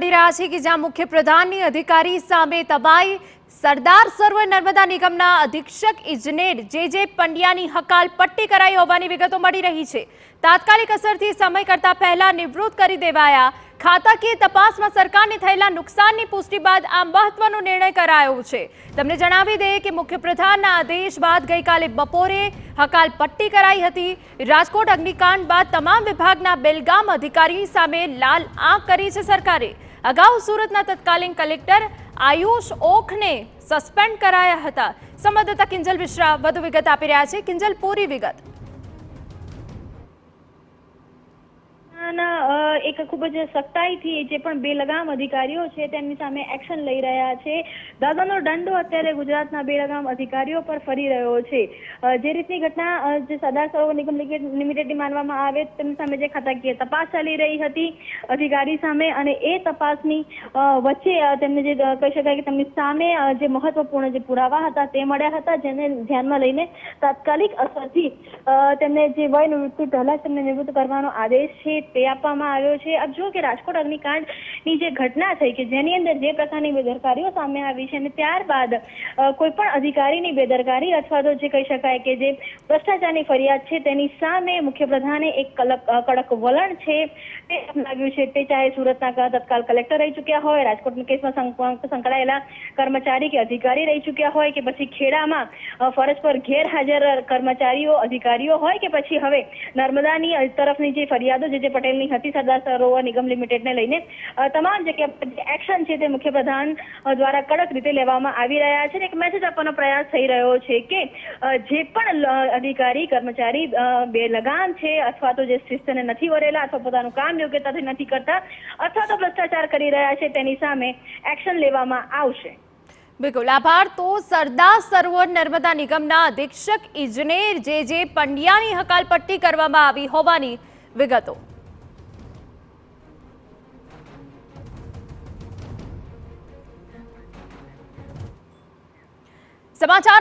મળી રહ્યા છે કે જ્યાં મુખ્યપ્રધાનની અધિકારી સામે તબાઈ સરદાર સરોવર નર્મદા નિગમના અધિક્ષક ઇજનેર જે પંડ્યાની હકાલપટ્ટી કરાઈ હોવાની વિગતો મળી રહી છે। તાત્કાલિક અસરથી સમય કરતા પહેલા નિવૃત્ત કરી દેવાયા। ખાતાકીય તપાસમાં સરકારને થયેલા નુકસાનની પુષ્ટિ બાદ આ મહત્વનો નિર્ણય કરાયો છે। તમને જણાવી દઈએ કે મુખ્યપ્રધાનના આદેશ બાદ ગઈકાલે બપોરે હકાલપટ્ટી કરાઈ હતી। રાજકોટ અગ્નિકાંડ બાદ તમામ વિભાગના બેલગામ અધિકારી સામે લાલ આંખ કરી છે સરકારે। અગાઉ સુરતના તત્કાલીન કલેક્ટર આયુષ ઓખને સસ્પેન્ડ કરાયા હતા। સંવાદદાતા કિંજલ મિશ્રા વધુ વિગત આપી રહ્યા છે। કિંજલ, પૂરી વિગત। એક ખૂબ જ સખ્તાઈથી જે પણ બેલગામ અધિકારીઓ છે તેમની સામે એક્શન લઈ રહ્યા છે। દાદાનો દંડો અત્યારે ગુજરાતના બેલગામ અધિકારીઓ પર ફરી રહ્યો છે। જે રીતની ઘટના જે સરદાર સરોવર નિગમ લિમિટેડની માનવામાં આવે તેમની સામે જે ખાતાકીય તપાસ ચાલી રહી હતી અધિકારી સામે, અને એ તપાસની વચ્ચે તેમને જે કહી શકાય કે તેમની સામે જે મહત્વપૂર્ણ જે પુરાવા હતા તે મળ્યા હતા, જેને ધ્યાનમાં લઈને તાત્કાલિક અસરથી તેમને જે વય નિવૃત્તિ પહેલા તેમને નિવૃત્ત કરવાનો આદેશ છે તે આપવામાં આવ્યો છે। આપ જુઓ કે રાજકોટ અગ્નિકાંડની જે ઘટના થઈ કે જેની અંદર જે પ્રકારની બેદરકારીઓ સામે આવી છે અને ત્યારબાદ કોઈ પણ અધિકારીની બેદરકારી અથવા તો જે કહી શકાય કે જે ભ્રષ્ટાચારની ફરિયાદ છે તેની સામે મુખ્યપ્રધાને એક કડક વલણ છે તે અપનાવ્યું છે। તે ચાહે સુરતના તત્કાલ કલેક્ટર રહી ચૂક્યા હોય, રાજકોટના કેસમાં સંકળાયેલા કર્મચારી કે અધિકારી રહી ચૂક્યા હોય, કે પછી ખેડામાં ફરજ પર ગેરહાજર કર્મચારીઓ અધિકારીઓ હોય, કે પછી હવે નર્મદાની તરફની જે ફરિયાદો જે પટેલની હતી સરદાર સરોવર નિગમ લિમિટેડને લઈને તમામ જગ્યા એક્શન છે તે મુખ્યપ્રધાન દ્વારા કડક રીતે લેવામાં આવી રહ્યા છે। એક મેસેજ આપવાનો પ્રયાસ થઈ રહ્યો છે કે જે પણ અધિકારી કર્મચારી બેલગામ છે અથવા તો જે શિસ્તને નથી વરેલા અથવા પોતાનું કામ યોગ્યતાથી નથી કરતા અથવા તો ભ્રષ્ટાચાર કરી રહ્યા છે તેની સામે એક્શન લેવામાં આવશે। બિલકુલ આભાર। તો સરદાર સરોવર નર્મદા નિગમના અધિક્ષક ઇજનેર જે પંડ્યાની હકાલપટ્ટી કરવામાં આવી હોવાની વિગતો। समाचार